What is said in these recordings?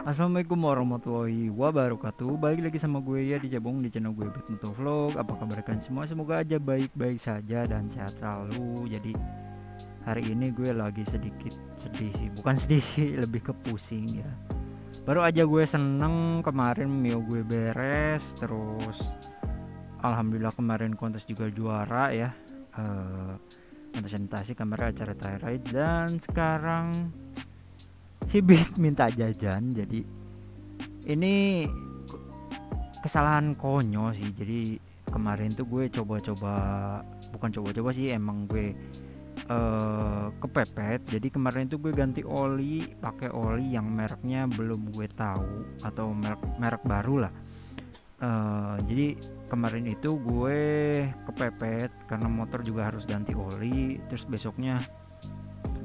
Assalamualaikum warahmatullahi wabarakatuh. Balik lagi sama gue ya di Jabong di channel gue Moto Vlog. Apa kabar kalian semua? Semoga aja baik-baik saja dan sehat selalu. Jadi hari ini gue lagi sedikit sedih sih. Bukan sedih sih, lebih ke pusing ya. Baru aja gue seneng kemarin Mio gue beres. Terus alhamdulillah kemarin kontes juga juara ya. Presentasi kamera acara Tyride. Dan sekarang si Beat minta jajan. Jadi ini kesalahan konyol sih. Jadi kemarin tuh gue coba-coba, bukan coba-coba sih, emang gue kepepet. Jadi kemarin tuh gue ganti oli, pakai oli yang mereknya belum gue tahu atau merek baru lah. Jadi kemarin itu gue kepepet karena motor juga harus ganti oli. Terus besoknya,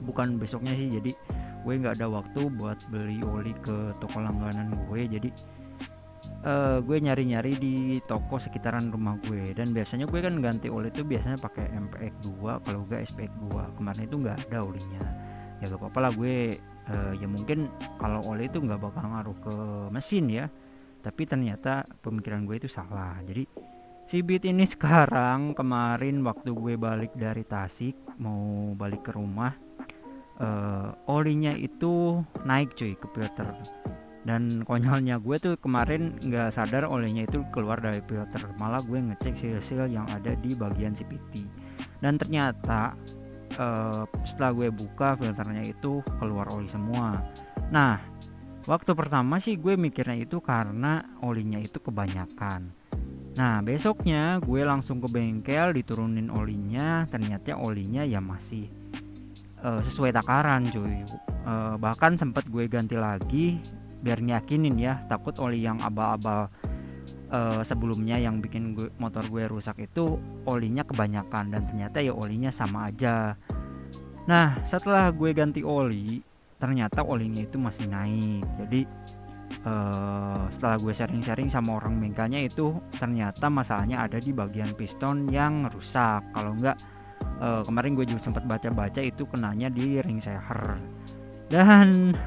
bukan besoknya sih, jadi gue nggak ada waktu buat beli oli ke toko langganan gue. Jadi gue nyari-nyari di toko sekitaran rumah gue, dan biasanya gue kan ganti oli itu biasanya pakai MPX 2, kalau enggak SPX 2. Kemarin itu nggak ada olinya, ya gak apa-apa lah gue, ya mungkin kalau oli itu nggak bakal ngaruh ke mesin ya, tapi ternyata pemikiran gue itu salah. Jadi si Beat ini sekarang, kemarin waktu gue balik dari Tasik mau balik ke rumah, olinya itu naik cuy ke filter. Dan konyolnya gue tuh kemarin nggak sadar olinya itu keluar dari filter, malah gue ngecek seal-seal yang ada di bagian CVT, dan ternyata setelah gue buka filternya itu keluar oli semua. Nah, waktu pertama sih gue mikirnya itu karena olinya itu kebanyakan. Nah, besoknya gue langsung ke bengkel diturunin olinya, ternyata olinya ya masih sesuai takaran cuy. Bahkan sempat gue ganti lagi biar nyakinin ya, takut oli yang abal-abal sebelumnya yang bikin motor gue rusak itu olinya kebanyakan, dan ternyata ya olinya sama aja. Nah, setelah gue ganti oli, ternyata olinya itu masih naik. Jadi setelah gue sharing-sharing sama orang bengkelnya, itu ternyata masalahnya ada di bagian piston yang rusak. Kalau enggak, kemarin gue juga sempat baca-baca itu kenanya di ring seher. Dan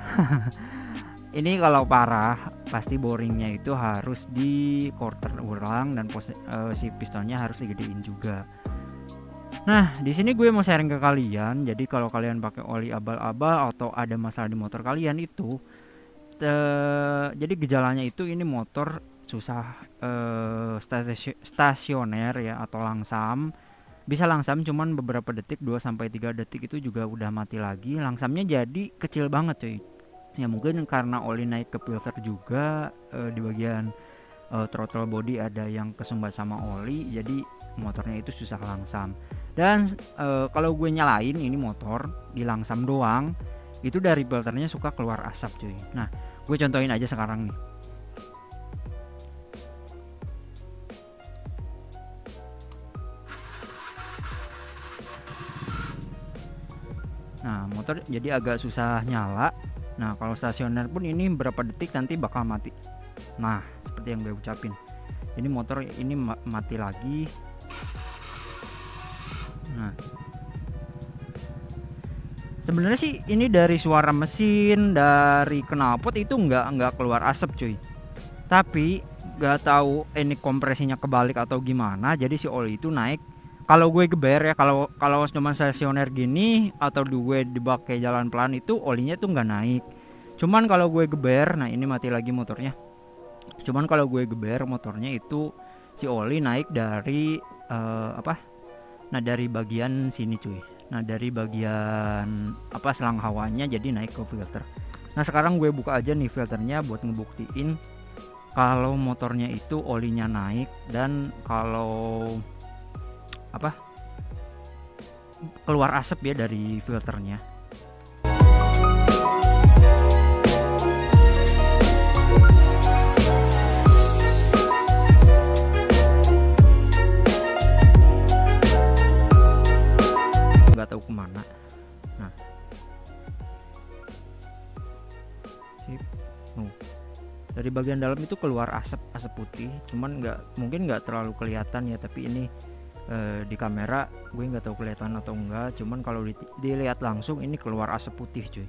ini kalau parah pasti boringnya itu harus di quarter ulang, dan si pistonnya harus digedein juga. Nah, di sini gue mau sharing ke kalian. Jadi kalau kalian pakai oli abal-abal atau ada masalah di motor kalian itu, jadi gejalanya itu ini motor susah stasioner ya, atau langsam. Bisa langsam cuman beberapa detik, 2 sampai 3 detik itu juga udah mati lagi. Langsamnya jadi kecil banget cuy. Ya mungkin karena oli naik ke filter juga, di bagian throttle body ada yang kesumbat sama oli, jadi motornya itu susah langsam. Dan kalau gue nyalain ini motor di langsam doang, itu dari filternya suka keluar asap cuy. Nah, gue contohin aja sekarang nih. Nah, motor jadi agak susah nyala. Nah, kalau stasioner pun ini berapa detik nanti bakal mati. Nah, seperti yang gue ucapin, ini motor ini mati lagi. Nah, sebenarnya sih ini dari suara mesin, dari knalpot itu nggak keluar asap cuy. Tapi nggak tahu ini kompresinya kebalik atau gimana, jadi si oli itu naik. Kalau gue geber ya, kalau cuma stasioner gini atau gue dipakai jalan pelan itu olinya tuh nggak naik. Cuman kalau gue geber, nah ini mati lagi motornya. Cuman kalau gue geber motornya itu si oli naik dari Nah, dari bagian sini cuy. Nah, dari bagian selang hawanya jadi naik ke filter. Nah, sekarang gue buka aja nih filternya buat ngebuktiin kalau motornya itu olinya naik, dan kalau keluar asap ya dari filternya. Nggak tahu kemana. Nah, dari bagian dalam itu keluar asap putih, cuman mungkin nggak terlalu kelihatan ya, tapi ini di kamera gue nggak tahu kelihatan atau enggak, cuman kalau dilihat langsung ini keluar asap putih cuy.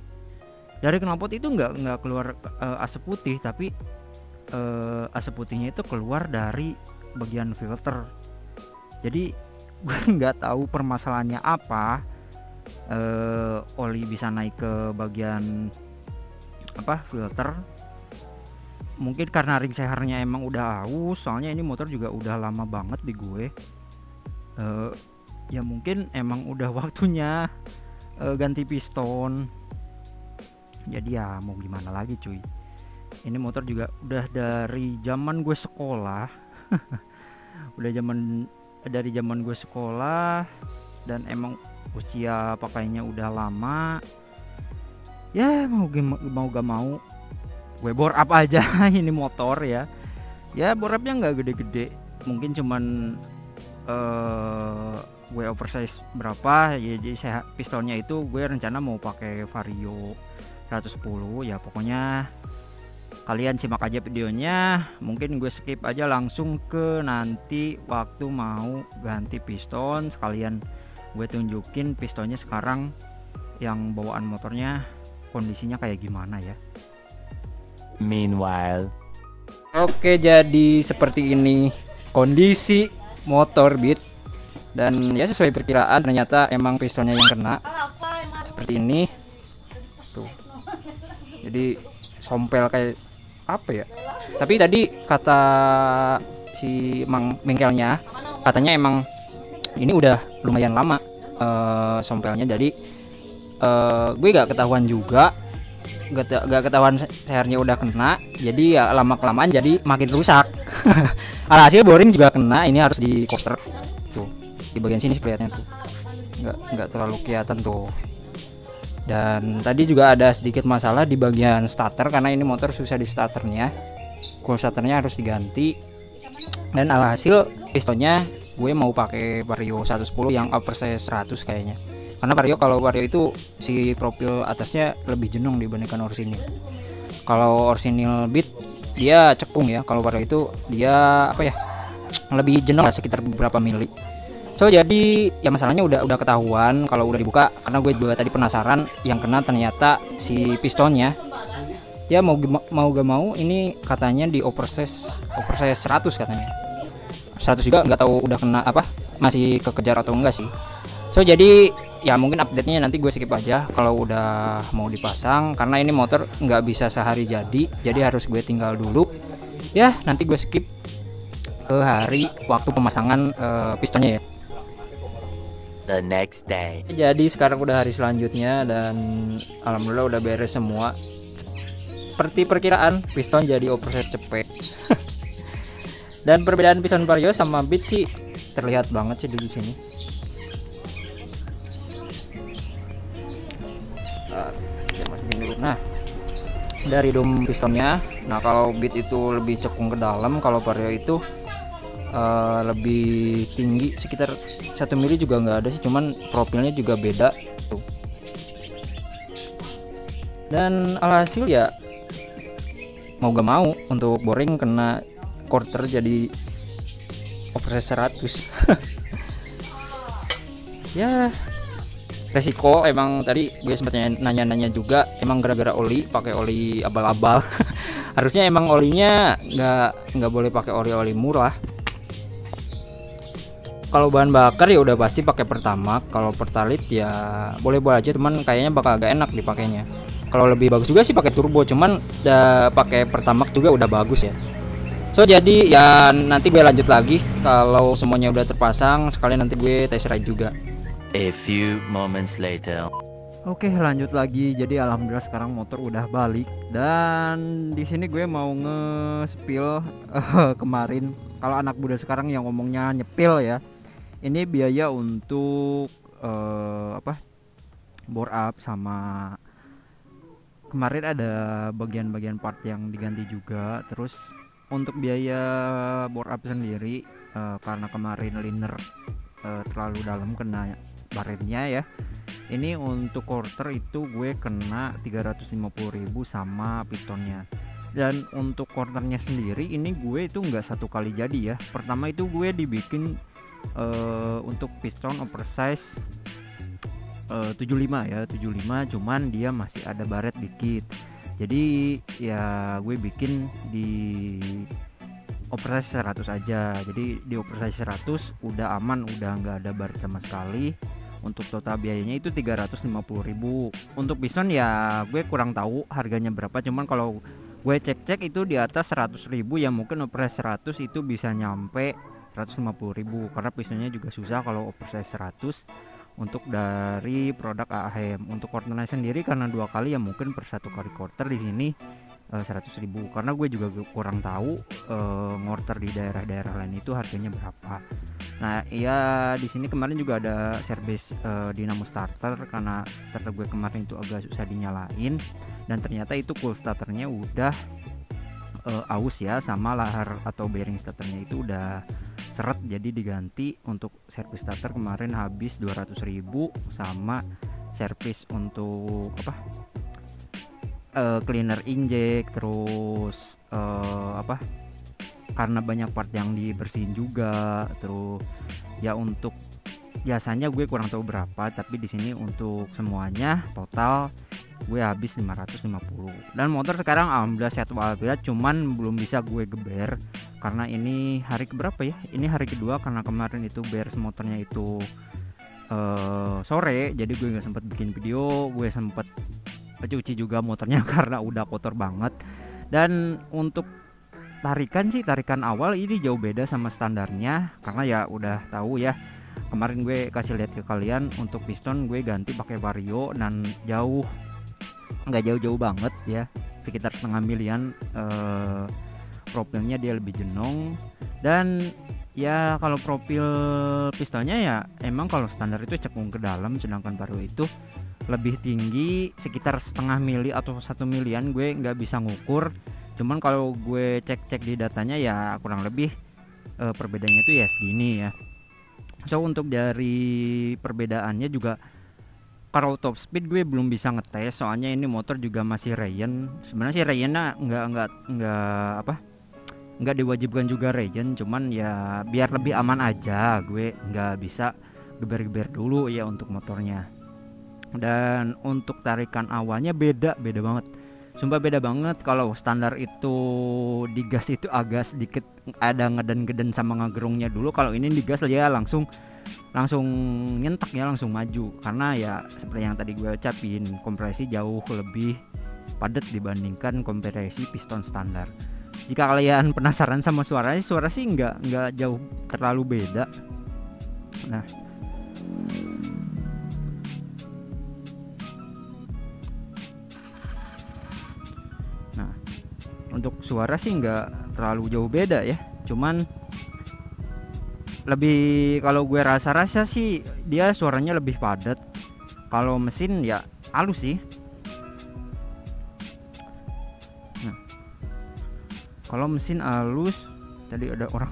Dari knalpot itu nggak keluar asap putih, tapi asap putihnya itu keluar dari bagian filter. Jadi gue nggak tahu permasalahannya apa, oli bisa naik ke bagian filter. Mungkin karena ring sehernya emang udah aus, soalnya ini motor juga udah lama banget di gue. Ya mungkin emang udah waktunya ganti piston. Jadi ya mau gimana lagi cuy, ini motor juga udah dari zaman gue sekolah dari zaman gue sekolah, dan emang usia pakainya udah lama. Ya mau gak mau gue bore up aja ini motor ya bore upnya nggak gede-gede, mungkin cuman gue oversize berapa ya, jadi saya pistonnya itu gue rencana mau pakai Vario 110 ya. Pokoknya kalian simak aja videonya, mungkin gue skip aja langsung ke nanti waktu mau ganti piston, sekalian gue tunjukin pistonnya sekarang yang bawaan motornya kondisinya kayak gimana ya. Meanwhile, oke, jadi seperti ini kondisi motor Beat, dan ya sesuai perkiraan ternyata emang pistonnya yang kena seperti ini tuh. Jadi sompel kayak apa ya, tapi tadi kata si bengkelnya katanya emang ini udah lumayan lama sompelnya. Jadi gue gak ketahuan juga, gak ketahuan sehernya udah kena, jadi ya lama kelamaan jadi makin rusak. Alhasil boring juga kena, ini harus di coaster tuh di bagian sini kelihatannya tuh, nggak terlalu kelihatan tuh. Dan tadi juga ada sedikit masalah di bagian starter, karena ini motor susah di starternya, cool starternya harus diganti. Dan alhasil pistonnya gue mau pakai Vario 110 yang oversize 100 kayaknya, karena kalau Vario itu si profil atasnya lebih jenong dibandingkan orisinil. Kalau orisinil Beat dia cekung ya, kalau Vario itu dia lebih jenong lah, sekitar beberapa mili. So jadi ya masalahnya udah ketahuan kalau udah dibuka, karena gue juga tadi penasaran, yang kena ternyata si pistonnya. Ya mau gak mau ini katanya di oversize 100 katanya. 100 juga nggak tahu udah kena masih kekejar atau enggak sih. So jadi ya mungkin update-nya nanti gue skip aja kalau udah mau dipasang, karena ini motor nggak bisa sehari jadi harus gue tinggal dulu. Ya nanti gue skip ke hari waktu pemasangan pistonnya ya. the next day. Jadi sekarang udah hari selanjutnya, dan alhamdulillah udah beres semua. Seperti perkiraan, piston jadi oversize cepet. Dan perbedaan piston Vario sama Beat sih terlihat banget sih di sini. Nah, dari dom pistonnya, nah kalau Beat itu lebih cekung ke dalam, kalau Vario itu lebih tinggi sekitar 1 mili juga nggak ada sih, cuman profilnya juga beda tuh. Dan alhasil ya mau gak mau untuk boring kena quarter jadi oversize 100. Ya resiko emang. Tadi gue sempat nanya juga, emang gara-gara oli, pakai oli abal-abal. Harusnya emang olinya nggak boleh pakai oli murah. Kalau bahan bakar ya udah pasti pakai Pertamax. Kalau Pertalite ya boleh-boleh aja, teman kayaknya bakal agak enak dipakainya. Kalau lebih bagus juga sih pakai turbo, cuman pakai Pertamax juga udah bagus ya. So jadi ya nanti gue lanjut lagi kalau semuanya udah terpasang, sekalian nanti gue test ride juga. A few moments later. Oke, lanjut lagi. Jadi alhamdulillah sekarang motor udah balik, dan di sini gue mau nge-spill kemarin. Kalau anak muda sekarang yang ngomongnya nyepil ya, ini biaya untuk bore up, sama kemarin ada bagian-bagian part yang diganti juga. Terus untuk biaya bore up sendiri, karena kemarin liner terlalu dalam kena baretnya ya, ini untuk quarter itu gue kena 350.000 sama pistonnya. Dan untuk quarternya sendiri ini gue itu nggak satu kali jadi ya. Pertama itu gue dibikin untuk piston oversize 75 ya, 75, cuman dia masih ada baret dikit. Jadi ya gue bikin di operasi 100 aja. Jadi di operasi 100 udah aman, udah nggak ada baret sama sekali. Untuk total biayanya itu 350.000. Untuk piston ya gue kurang tahu harganya berapa, cuman kalau gue cek-cek itu di atas 100.000 ya, mungkin operasi 100 itu bisa nyampe 150.000 karena pistonnya juga susah kalau operasi 100 untuk dari produk AHM. Untuk quarternya sendiri karena 2 kali ya mungkin per 1 kali quarter di sini 100.000, karena gue juga kurang tahu ngorter di daerah-daerah lain itu harganya berapa. Nah ya di sini kemarin juga ada servis dinamo starter, karena starter gue kemarin itu agak susah dinyalain dan ternyata itu cool starternya udah aus ya, sama lahar atau bearing starternya itu udah seret, jadi diganti. Untuk servis starter kemarin habis 200.000 sama servis untuk cleaner inject, terus karena banyak part yang dibersihin juga. Terus ya untuk jasanya gue kurang tahu berapa, tapi di sini untuk semuanya total gue habis 550. Dan motor sekarang alhamdulillah sehat walafiat, cuman belum bisa gue geber karena ini hari keberapa ya, ini hari kedua, karena kemarin itu beres motornya itu sore, jadi gue nggak sempat bikin video. Gue sempat cuci juga motornya karena udah kotor banget. Dan untuk tarikan awal ini jauh beda sama standarnya, karena ya udah tahu ya, kemarin gue kasih lihat ke kalian. Untuk piston gue ganti pakai vario dan nggak jauh-jauh banget ya, sekitar setengah milian. Profilnya dia lebih jenong, dan ya kalau profil pistonnya ya emang kalau standar itu cekung ke dalam, sedangkan vario itu lebih tinggi sekitar setengah mili atau 1 milian. Gue nggak bisa ngukur, cuman kalau gue cek di datanya ya kurang lebih perbedaannya itu ya segini ya. So untuk dari perbedaannya juga, kalau top speed gue belum bisa ngetes, soalnya ini motor juga masih Regen. Sebenarnya sih Regennya nggak diwajibkan juga Regen, cuman ya biar lebih aman aja gue nggak bisa geber-geber dulu ya untuk motornya. Dan untuk tarikan awalnya beda banget, sumpah beda banget. Kalau standar itu digas itu agak sedikit ada ngeden-ngeden sama ngegerungnya dulu, kalau ini digas aja langsung nyentak ya, langsung maju. Karena ya seperti yang tadi gue ucapin, kompresi jauh lebih padat dibandingkan kompresi piston standar. Jika kalian penasaran sama suara sih nggak jauh terlalu beda. Nah untuk suara sih nggak terlalu jauh beda ya, cuman lebih, kalau gue rasa sih dia suaranya lebih padat. Kalau mesin ya halus sih. Nah kalau mesin halus, tadi ada orang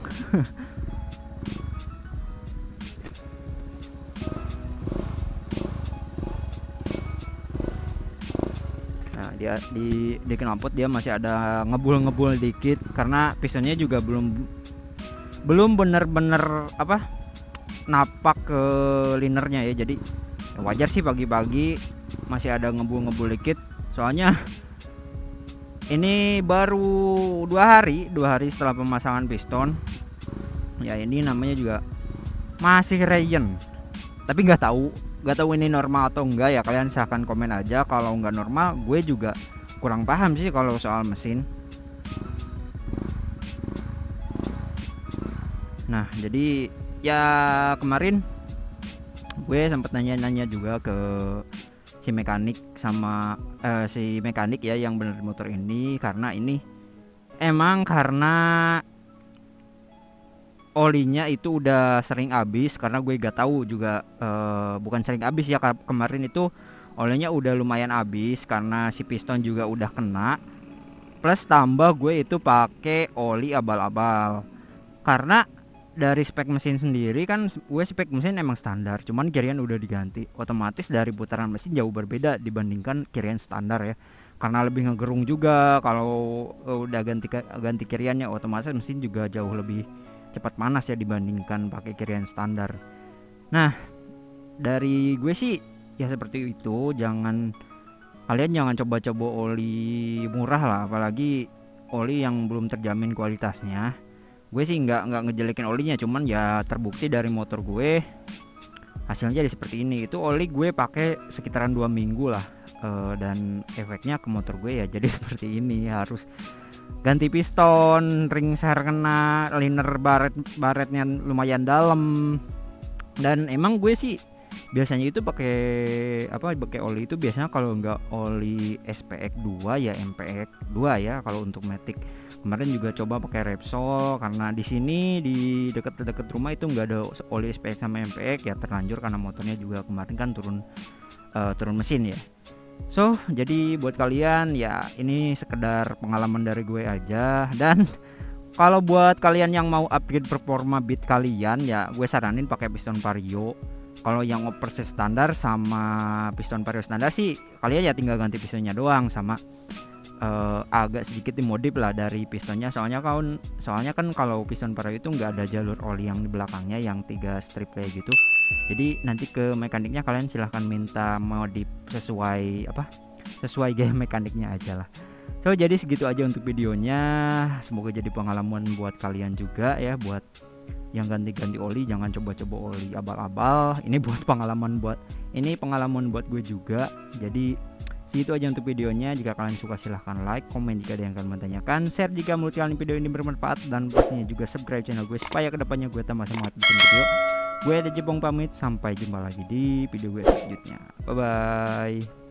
nah dia di knalpot dia masih ada ngebul dikit, karena pistonnya juga belum bener-bener napak ke linernya ya. Jadi wajar sih pagi-pagi masih ada ngebul dikit, soalnya ini baru 2 hari setelah pemasangan piston ya. Ini namanya juga masih Regen, tapi nggak tahu ini normal atau enggak ya. Kalian silahkan komen aja. Kalau nggak normal gue juga kurang paham sih kalau soal mesin. Nah jadi ya kemarin gue sempat nanya juga ke si mekanik ya yang bener motor ini, karena ini emang karena olinya itu udah sering habis. Karena gue gak tahu juga, bukan sering habis ya, kemarin itu olinya udah lumayan habis karena si piston juga udah kena, plus tambah gue itu pakai oli abal-abal. Karena dari spek mesin sendiri kan, gue spek mesin emang standar, cuman kirian udah diganti, otomatis dari putaran mesin jauh berbeda dibandingkan kirian standar ya. Karena lebih ngegerung juga, kalau udah ganti kiriannya otomatis mesin juga jauh lebih cepat panas ya dibandingkan pakai kirian standar. Nah dari gue sih ya seperti itu. Kalian jangan coba-coba oli murah lah, apalagi oli yang belum terjamin kualitasnya. Gue sih nggak ngejelekin olinya, cuman ya terbukti dari motor gue hasilnya jadi seperti ini. Itu oli gue pakai sekitaran 2 minggu lah, dan efeknya ke motor gue ya jadi seperti ini. Harus ganti piston, ring share kena, liner baretnya lumayan dalam. Dan emang gue sih biasanya itu pakai oli itu biasanya kalau nggak oli SPX 2 ya MPX 2 ya kalau untuk Matic. Kemarin juga coba pakai Repsol karena di sini di deket rumah itu nggak ada oli SPX sama MPX ya, terlanjur karena motornya juga kemarin kan turun mesin ya. So jadi buat kalian ya ini sekedar pengalaman dari gue aja. Dan kalau buat kalian yang mau upgrade performa beat kalian ya gue saranin pakai piston Vario. Kalau yang oversize standar sama piston Vario standar sih kalian ya tinggal ganti pistonnya doang, sama agak sedikit dimodif lah dari pistonnya. Soalnya kan kalau piston Vario itu nggak ada jalur oli yang di belakangnya yang 3 strip kayak gitu. Jadi nanti ke mekaniknya kalian silahkan minta modif sesuai gaya mekaniknya aja lah. So jadi segitu aja untuk videonya. Semoga jadi pengalaman buat kalian juga ya, buat yang ganti-ganti oli jangan coba-coba oli abal-abal. Ini pengalaman buat gue juga. Jadi segitu aja untuk videonya. Jika kalian suka silahkan like, komen jika ada yang kalian bertanyakan, share jika menurut kalian video ini bermanfaat, dan pastinya juga subscribe channel gue supaya kedepannya gue tambah semangat bikin video. Gue ada Jepong pamit, sampai jumpa lagi di video gue selanjutnya. Bye bye.